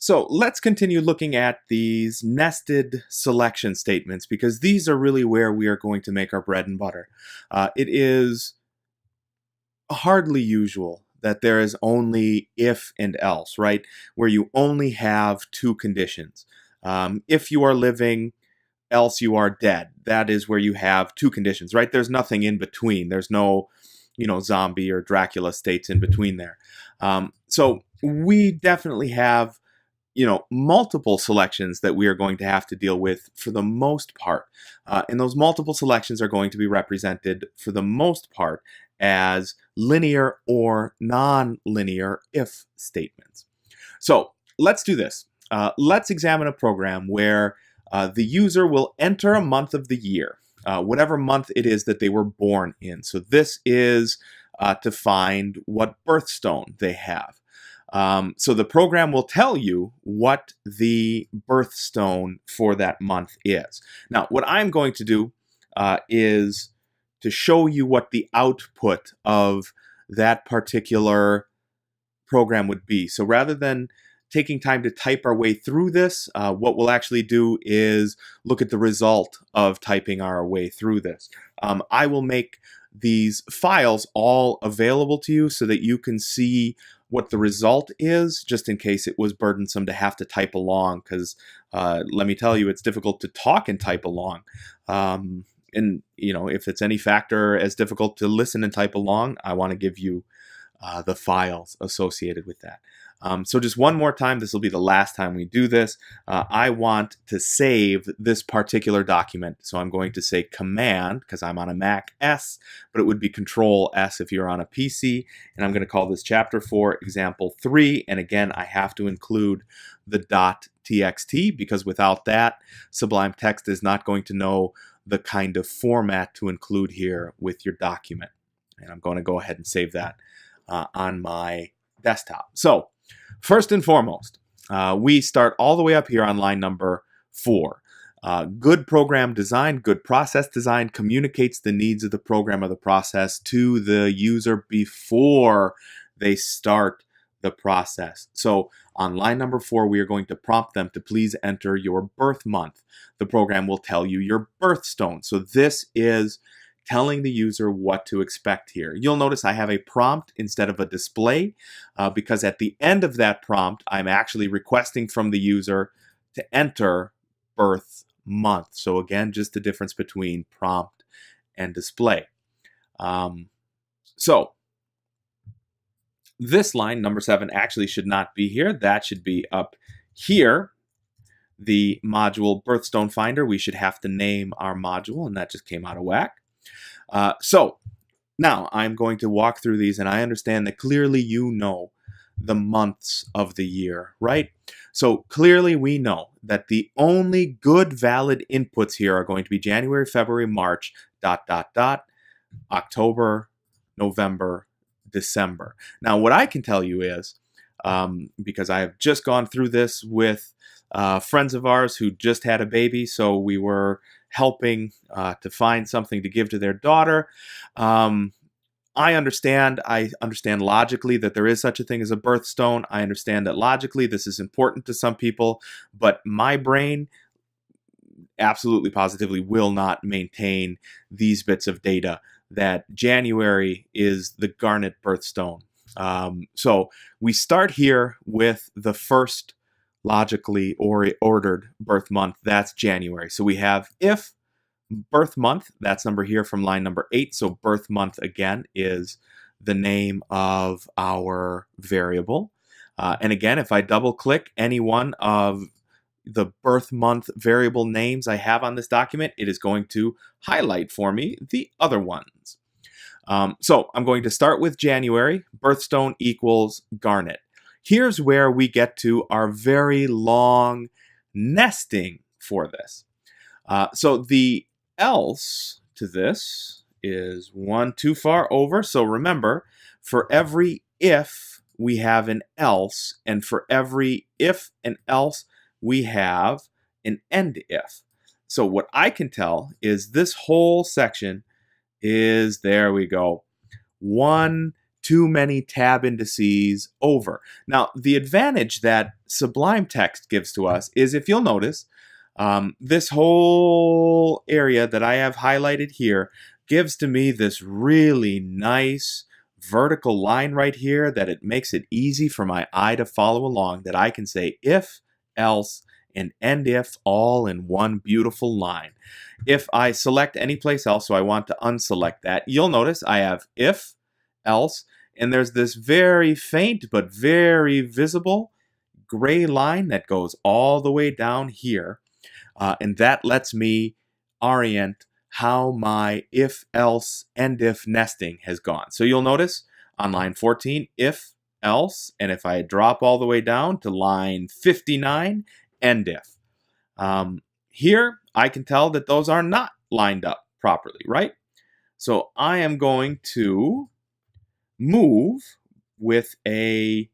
So let's continue looking at these nested selection statements because these are really where we are going to make our bread and butter. It is hardly usual that there is only if and else, right? Where you only have two conditions. If you are living, else you are dead. That is where you have two conditions, right? There's nothing in between. There's no, zombie or Dracula states in between there. So we definitely have multiple selections that we are going to have to deal with for the most part. And those multiple selections are going to be represented for the most part as linear or non-linear if statements. So let's do this. Let's examine a program where the user will enter a month of the year, whatever month it is that they were born in. So this is to find what birthstone they have. So the program will tell you what the birthstone for that month is. Now, what I'm going to do is to show you what the output of that particular program would be. So rather than taking time to type our way through this, what we'll actually do is look at the result of typing our way through this. I will make these files all available to you so that you can see what the result is, just in case it was burdensome to have to type along, because let me tell you, it's difficult to talk and type along. And if it's any factor as difficult to listen and type along, I want to give you the files associated with that. So just one more time, this will be the last time we do this. I want to save this particular document. So I'm going to say Command, because I'm on a Mac S, but it would be Control S if you're on a PC. And I'm going to call this Chapter 4 Example 3. And again, I have to include the .txt, because without that, Sublime Text is not going to know the kind of format to include here with your document. And I'm going to go ahead and save that on my desktop. So first and foremost, we start all the way up here on line number 4. Good program design, good process design communicates the needs of the program or the process to the user before they start the process. So on line number 4, we are going to prompt them to please enter your birth month. The program will tell you your birthstone. So this is telling the user what to expect here. You'll notice I have a prompt instead of a display because at the end of that prompt, I'm actually requesting from the user to enter birth month. So again, just the difference between prompt and display. So this line, number 7, actually should not be here. That should be up here. The module Birthstone Finder, we should have to name our module, and that just came out of whack. So now I'm going to walk through these, and I understand that clearly you know the months of the year, right? So clearly we know that the only good valid inputs here are going to be January, February, March, ... October, November, December. Now what I can tell you is, because I have just gone through this with friends of ours who just had a baby, so we were helping to find something to give to their daughter. I understand logically that there is such a thing as a birthstone. I understand that logically this is important to some people, but my brain absolutely positively will not maintain these bits of data that January is the garnet birthstone. So we start here with the first logically ordered birth month. That's January. So we have if birth month, that's number here from line number 8. So birth month again is the name of our variable. And again, if I double click any one of the birth month variable names I have on this document, it is going to highlight for me the other ones. So I'm going to start with January. Birthstone equals garnet. Here's where we get to our very long nesting for this. So the else to this is one too far over. So remember, for every if, we have an else, and for every if and else, we have an end if. So what I can tell is this whole section is, there we go, 1 too many tab indices over. Now, the advantage that Sublime Text gives to us is, if you'll notice, this whole area that I have highlighted here gives to me this really nice vertical line right here that it makes it easy for my eye to follow along, that I can say if, else, and end if all in one beautiful line. If I select any place else, so I want to unselect that, you'll notice I have if, else, and there's this very faint but very visible gray line that goes all the way down here. And that lets me orient how my if, else, end if nesting has gone. So you'll notice on line 14, if, else, and if I drop all the way down to line 59, end if. Here, I can tell that those are not lined up properly, right? So I am going to move with it's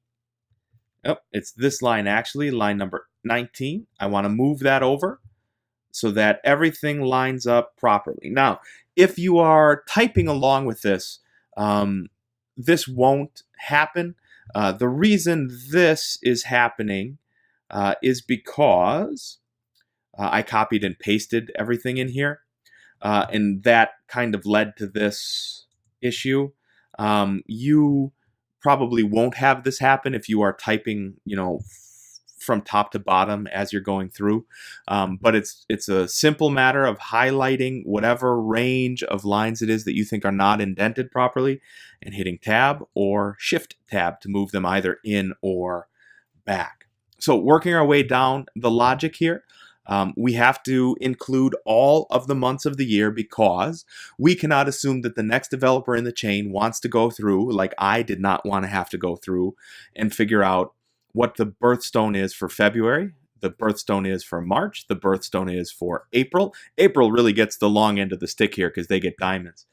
this line actually, line number 19. I want to move that over so that everything lines up properly. Now, if you are typing along with this, this won't happen. The reason this is happening is because I copied and pasted everything in here, and that kind of led to this issue. You probably won't have this happen if you are typing, from top to bottom as you're going through. But it's a simple matter of highlighting whatever range of lines it is that you think are not indented properly and hitting tab or shift tab to move them either in or back. So working our way down the logic here, we have to include all of the months of the year because we cannot assume that the next developer in the chain wants to go through, like I did not want to have to go through and figure out what the birthstone is for February, the birthstone is for March, the birthstone is for April. April really gets the long end of the stick here because they get diamonds.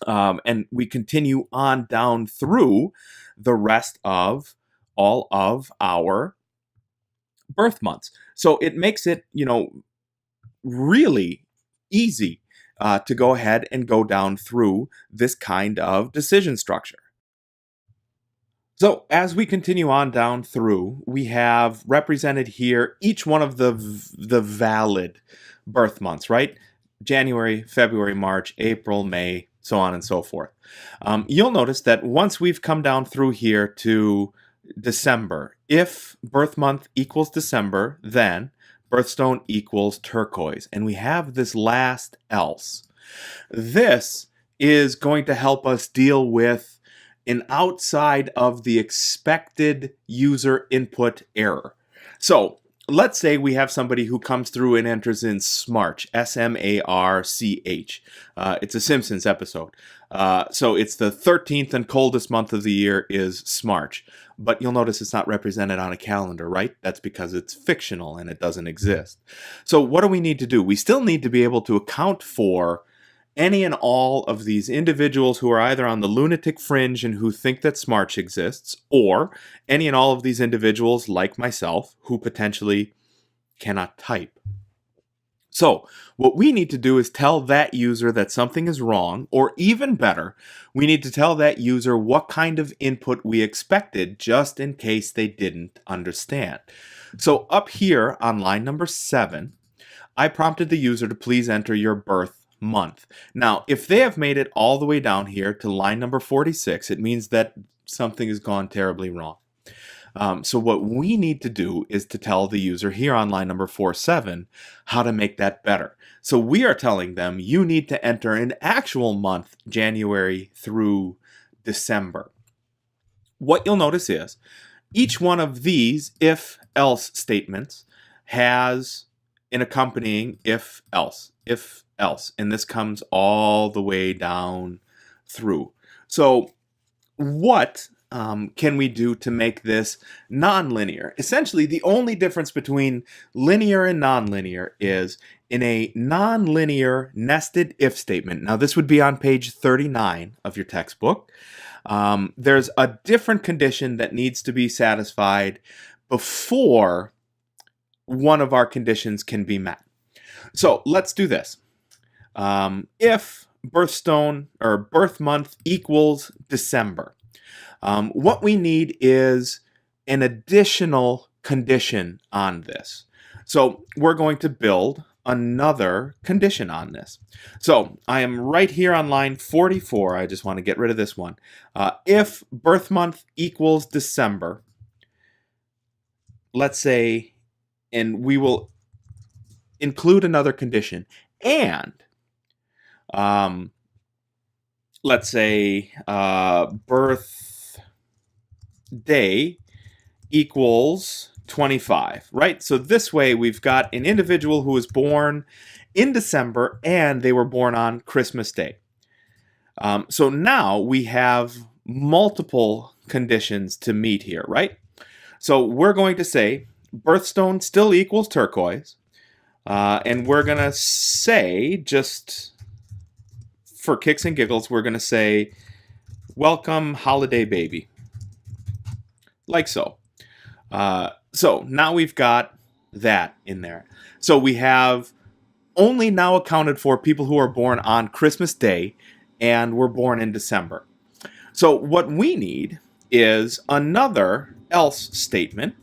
And we continue on down through the rest of all of our birth months. So it makes it, really easy to go ahead and go down through this kind of decision structure. So as we continue on down through, we have represented here each one of the valid birth months, right? January, February, March, April, May, so on and so forth. You'll notice that once we've come down through here to December, if birth month equals December, then birthstone equals turquoise. And we have this last else. This is going to help us deal with an outside of the expected user input error. So let's say we have somebody who comes through and enters in Smarch, S-M-A-R-C-H. It's a Simpsons episode. So it's the 13th and coldest month of the year is Smarch. But you'll notice it's not represented on a calendar, right? That's because it's fictional and it doesn't exist. So what do we need to do? We still need to be able to account for any and all of these individuals who are either on the lunatic fringe and who think that Smarch exists, or any and all of these individuals like myself who potentially cannot type. So what we need to do is tell that user that something is wrong, or even better, we need to tell that user what kind of input we expected just in case they didn't understand. So up here on line number 7, I prompted the user to please enter your birth month. Now, if they have made it all the way down here to line number 46, it means that something has gone terribly wrong. So what we need to do is to tell the user here on line number 47 how to make that better. So we are telling them you need to enter an actual month, January through December. What you'll notice is each one of these if-else statements has an accompanying if-else, if-else, and this comes all the way down through. So what can we do to make this nonlinear? Essentially, the only difference between linear and nonlinear is in a nonlinear nested if statement. Now, this would be on page 39 of your textbook. There's a different condition that needs to be satisfied before one of our conditions can be met. So let's do this. If birthstone or birth month equals December. What we need is an additional condition on this. So we're going to build another condition on this. So I am right here on line 44. I just want to get rid of this one. If birth month equals December, let's say, and we will include another condition, and let's say birth day equals 25, right? So this way we've got an individual who was born in December and they were born on Christmas Day. So now we have multiple conditions to meet here, right? So we're going to say birthstone still equals turquoise. And we're going to say, just for kicks and giggles, we're going to say, welcome holiday baby. Like so. So now we've got that in there. So we have only now accounted for people who are born on Christmas Day and were born in December. So what we need is another else statement.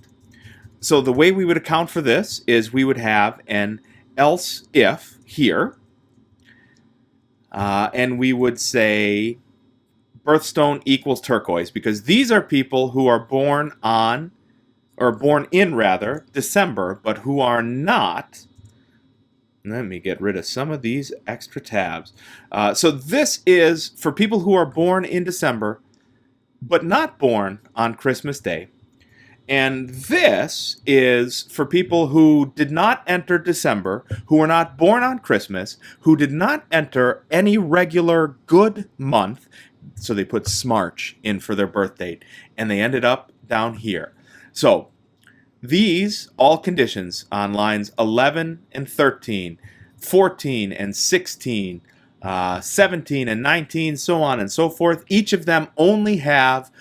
So the way we would account for this is we would have an else if here, and we would say birthstone equals turquoise, because these are people who are born on, or born in rather, December, but who are not. Let me get rid of some of these extra tabs. So this is for people who are born in December, but not born on Christmas Day. And this is for people who did not enter December, who were not born on Christmas, who did not enter any regular good month. So they put Smarch in for their birth date, and they ended up down here. So these all conditions on lines 11 and 13, 14 and 16, 17 and 19, so on and so forth. Each of them only have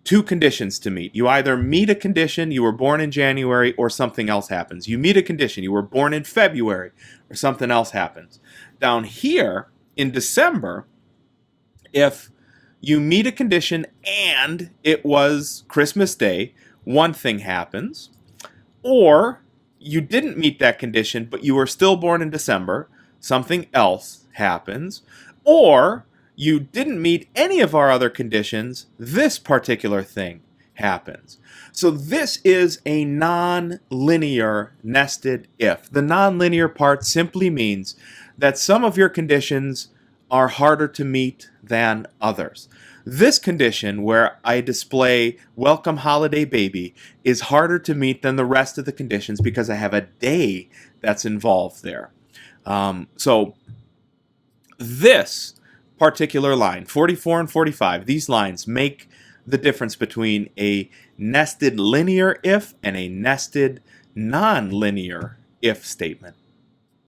two conditions to meet. You either meet a condition, you were born in January, or something else happens. You meet a condition, you were born in February, or something else happens. Down here in December, if you meet a condition and it was Christmas Day, one thing happens. Or you didn't meet that condition, but you were still born in December, something else happens. Or you didn't meet any of our other conditions, this particular thing happens. So this is a nonlinear nested if. The nonlinear part simply means that some of your conditions are harder to meet than others. This condition, where I display welcome holiday baby, is harder to meet than the rest of the conditions because I have a day that's involved there. So this particular line, 44 and 45, these lines make the difference between a nested linear if and a nested nonlinear if statement.